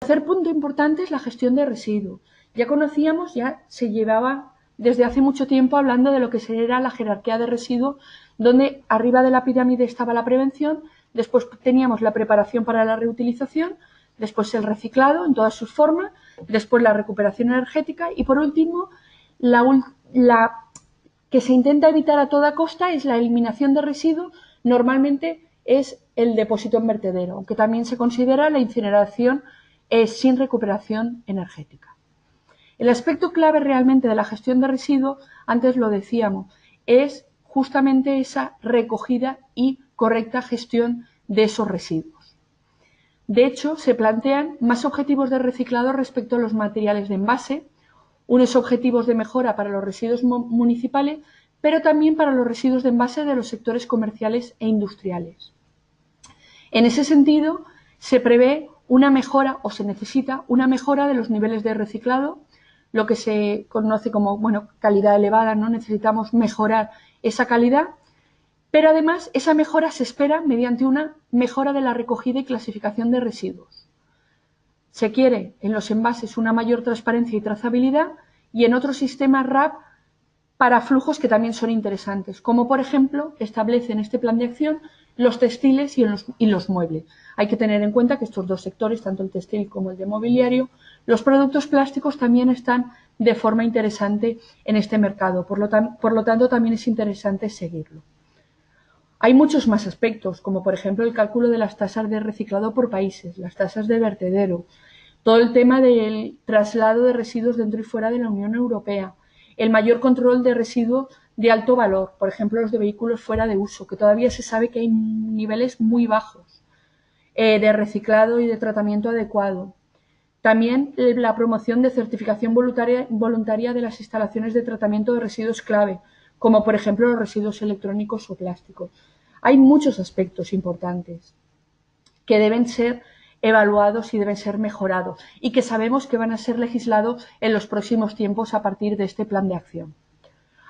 tercer punto importante es la gestión de residuos. Ya conocíamos, ya se llevaba desde hace mucho tiempo hablando de lo que era la jerarquía de residuos, donde arriba de la pirámide estaba la prevención, después teníamos la preparación para la reutilización, después el reciclado en todas sus formas, después la recuperación energética y por último la que se intenta evitar a toda costa es la eliminación de residuos, normalmente es el depósito en vertedero, aunque también se considera la incineración sin recuperación energética. El aspecto clave realmente de la gestión de residuos, antes lo decíamos, es justamente esa recogida y correcta gestión de esos residuos. De hecho, se plantean más objetivos de reciclado respecto a los materiales de envase, unos objetivos de mejora para los residuos municipales, pero también para los residuos de envase de los sectores comerciales e industriales. En ese sentido, se prevé una mejora o se necesita una mejora de los niveles de reciclado, lo que se conoce como calidad elevada, ¿no? Necesitamos mejorar esa calidad, pero además esa mejora se espera mediante una mejora de la recogida y clasificación de residuos. Se quiere en los envases una mayor transparencia y trazabilidad y en otros sistemas RAP para flujos que también son interesantes, como por ejemplo establece en este plan de acción los textiles y los muebles. Hay que tener en cuenta que estos dos sectores, tanto el textil como el de mobiliario, los productos plásticos también están de forma interesante en este mercado, por lo tanto también es interesante seguirlo. Hay muchos más aspectos, como por ejemplo el cálculo de las tasas de reciclado por países, las tasas de vertedero, todo el tema del traslado de residuos dentro y fuera de la Unión Europea, el mayor control de residuos de alto valor, por ejemplo los de vehículos fuera de uso, que todavía se sabe que hay niveles muy bajos de reciclado y de tratamiento adecuado. También la promoción de certificación voluntaria de las instalaciones de tratamiento de residuos clave, como por ejemplo los residuos electrónicos o plásticos. Hay muchos aspectos importantes que deben ser evaluados y deben ser mejorados y que sabemos que van a ser legislados en los próximos tiempos a partir de este plan de acción.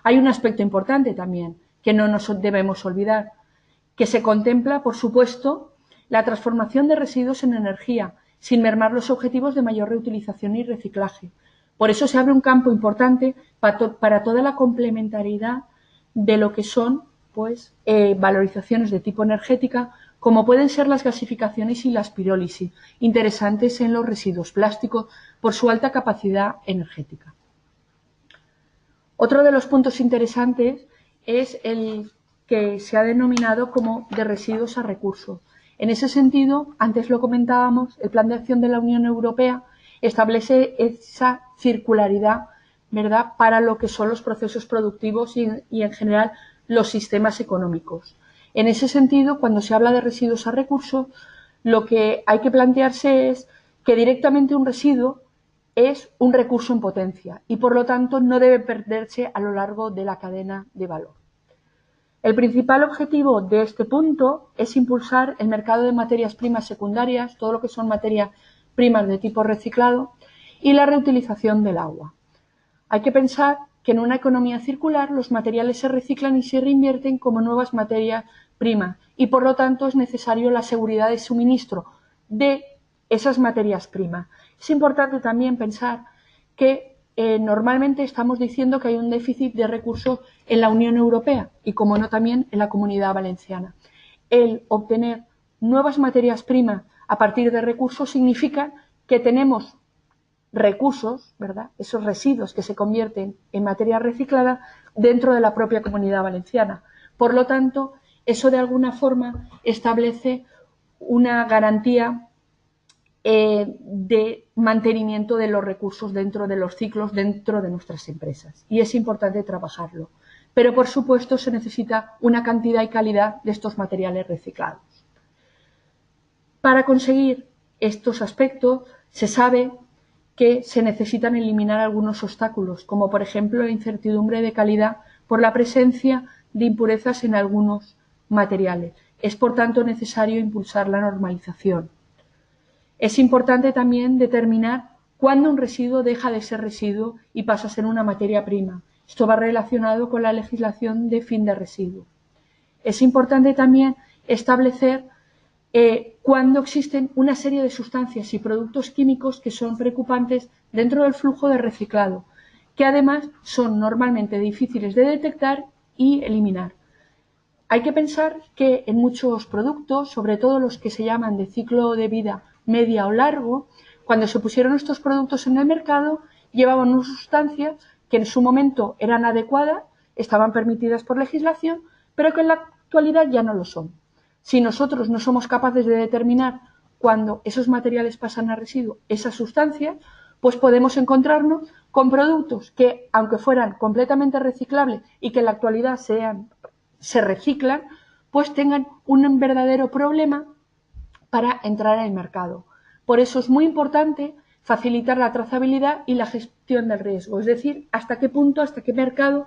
Hay un aspecto importante también que no nos debemos olvidar, que se contempla, por supuesto, la transformación de residuos en energía, sin mermar los objetivos de mayor reutilización y reciclaje. Por eso se abre un campo importante para toda la complementariedad de lo que son valorizaciones de tipo energética, como pueden ser las gasificaciones y las pirólisis, interesantes en los residuos plásticos por su alta capacidad energética. Otro de los puntos interesantes es el que se ha denominado como de residuos a recursos. En ese sentido, antes lo comentábamos, el Plan de Acción de la Unión Europea establece esa circularidad, ¿verdad?, para lo que son los procesos productivos y en general los sistemas económicos. En ese sentido, cuando se habla de residuos a recursos, lo que hay que plantearse es que directamente un residuo es un recurso en potencia y, por lo tanto, no debe perderse a lo largo de la cadena de valor. El principal objetivo de este punto es impulsar el mercado de materias primas secundarias, todo lo que son materias primas de tipo reciclado, y la reutilización del agua. Hay que pensar que en una economía circular los materiales se reciclan y se reinvierten como nuevas materias primas y, por lo tanto, es necesario la seguridad de suministro de esas materias primas. Es importante también pensar que normalmente estamos diciendo que hay un déficit de recursos en la Unión Europea y, como no, también en la Comunidad Valenciana. El obtener nuevas materias primas a partir de recursos significa que tenemos recursos, ¿verdad?, esos residuos que se convierten en materia reciclada dentro de la propia Comunidad Valenciana. Por lo tanto, eso de alguna forma establece una garantía de mantenimiento de los recursos dentro de los ciclos, dentro de nuestras empresas. Y es importante trabajarlo. Pero, por supuesto, se necesita una cantidad y calidad de estos materiales reciclados. Para conseguir estos aspectos, se sabe que se necesitan eliminar algunos obstáculos, como por ejemplo la incertidumbre de calidad por la presencia de impurezas en algunos materiales. Es, por tanto, necesario impulsar la normalización. Es importante también determinar cuándo un residuo deja de ser residuo y pasa a ser una materia prima. Esto va relacionado con la legislación de fin de residuo. Es importante también establecer cuando existen una serie de sustancias y productos químicos que son preocupantes dentro del flujo de reciclado, que además son normalmente difíciles de detectar y eliminar. Hay que pensar que en muchos productos, sobre todo los que se llaman de ciclo de vida media o largo, cuando se pusieron estos productos en el mercado, llevaban una sustancia que en su momento eran adecuadas, estaban permitidas por legislación, pero que en la actualidad ya no lo son. Si nosotros no somos capaces de determinar cuando esos materiales pasan a residuo esas sustancias, pues podemos encontrarnos con productos que, aunque fueran completamente reciclables y que en la actualidad se reciclan, pues tengan un verdadero problema para entrar en el mercado. Por eso es muy importante facilitar la trazabilidad y la gestión del riesgo, es decir, hasta qué punto, hasta qué mercado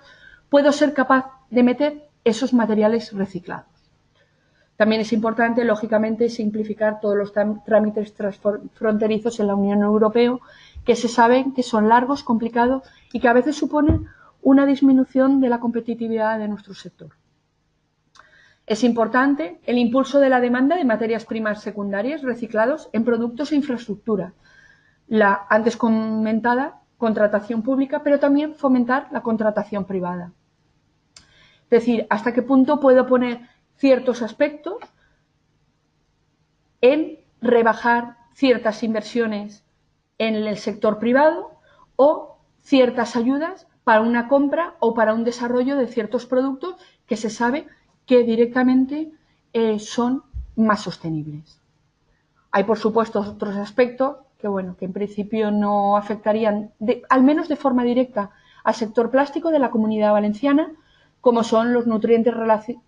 puedo ser capaz de meter esos materiales reciclados. También es importante, lógicamente, simplificar todos los trámites transfronterizos en la Unión Europea, que se saben que son largos, complicados y que a veces suponen una disminución de la competitividad de nuestro sector. Es importante el impulso de la demanda de materias primas secundarias reciclados en productos e infraestructura. La antes comentada contratación pública, pero también fomentar la contratación privada. Es decir, hasta qué punto puedo poner ciertos aspectos en rebajar ciertas inversiones en el sector privado o ciertas ayudas para una compra o para un desarrollo de ciertos productos que se sabe que directamente son más sostenibles. Hay, por supuesto, otros aspectos que, bueno, que en principio no afectarían, al menos de forma directa, al sector plástico de la Comunidad Valenciana, como son los nutrientes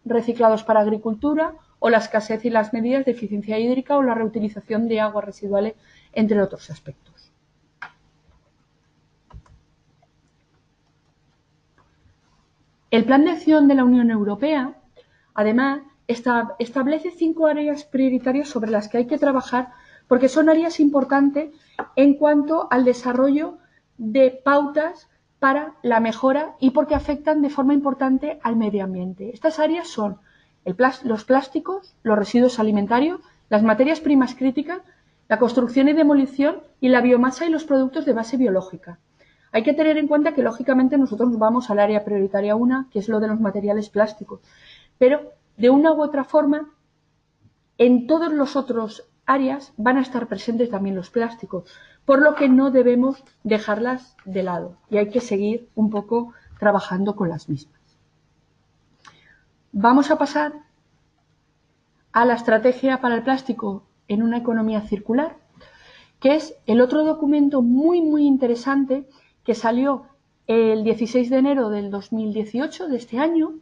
reciclados para agricultura o la escasez y las medidas de eficiencia hídrica o la reutilización de aguas residuales, entre otros aspectos. El Plan de Acción de la Unión Europea, además, establece 5 áreas prioritarias sobre las que hay que trabajar porque son áreas importantes en cuanto al desarrollo de pautas para la mejora y porque afectan de forma importante al medio ambiente. Estas áreas son los plásticos, los residuos alimentarios, las materias primas críticas, la construcción y demolición y la biomasa y los productos de base biológica. Hay que tener en cuenta que, lógicamente, nosotros nos vamos al área prioritaria 1, que es lo de los materiales plásticos, pero de una u otra forma, en todos los otros áreas van a estar presentes también los plásticos, por lo que no debemos dejarlas de lado y hay que seguir un poco trabajando con las mismas. Vamos a pasar a la estrategia para el plástico en una economía circular, que es el otro documento muy, muy interesante que salió el 16 de enero del 2018 de este año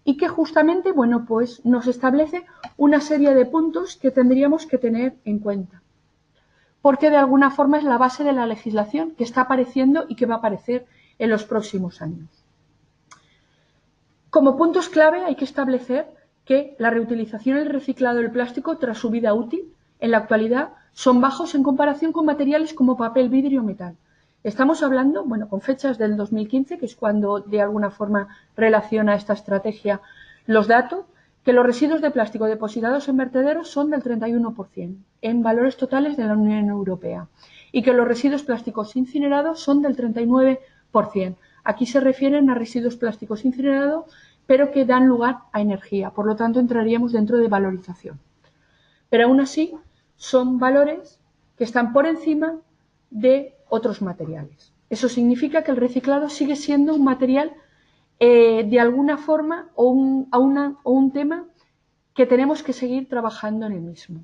y que justamente, bueno, pues nos establece una serie de puntos que tendríamos que tener en cuenta. Porque de alguna forma es la base de la legislación que está apareciendo y que va a aparecer en los próximos años. Como puntos clave hay que establecer que la reutilización y el reciclado del plástico tras su vida útil en la actualidad son bajos en comparación con materiales como papel, vidrio o metal. Estamos hablando, bueno, con fechas del 2015, que es cuando de alguna forma relaciona esta estrategia los datos, que los residuos de plástico depositados en vertederos son del 31% en valores totales de la Unión Europea y que los residuos plásticos incinerados son del 39%. Aquí se refieren a residuos plásticos incinerados, pero que dan lugar a energía, por lo tanto entraríamos dentro de valorización. Pero aún así son valores que están por encima de otros materiales. Eso significa que el reciclado sigue siendo un material de alguna forma o un tema que tenemos que seguir trabajando en el mismo.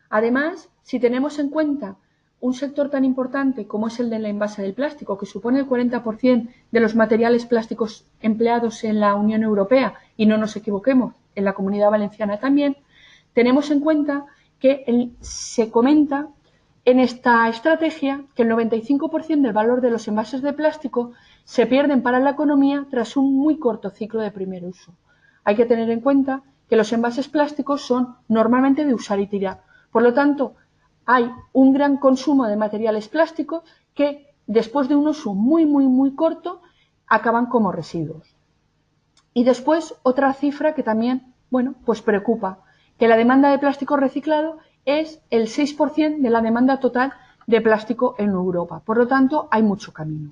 Además, si tenemos en cuenta un sector tan importante como es el del envase del plástico, que supone el 40% de los materiales plásticos empleados en la Unión Europea, y no nos equivoquemos, en la Comunidad Valenciana también, tenemos en cuenta que se comenta en esta estrategia que el 95% del valor de los envases de plástico se pierden para la economía tras un muy corto ciclo de primer uso. Hay que tener en cuenta que los envases plásticos son normalmente de usar y tirar. Por lo tanto, hay un gran consumo de materiales plásticos que después de un uso muy, muy, muy corto acaban como residuos. Y después otra cifra que también, bueno, pues preocupa, que la demanda de plástico reciclado es el 6% de la demanda total de plástico en Europa. Por lo tanto, hay mucho camino.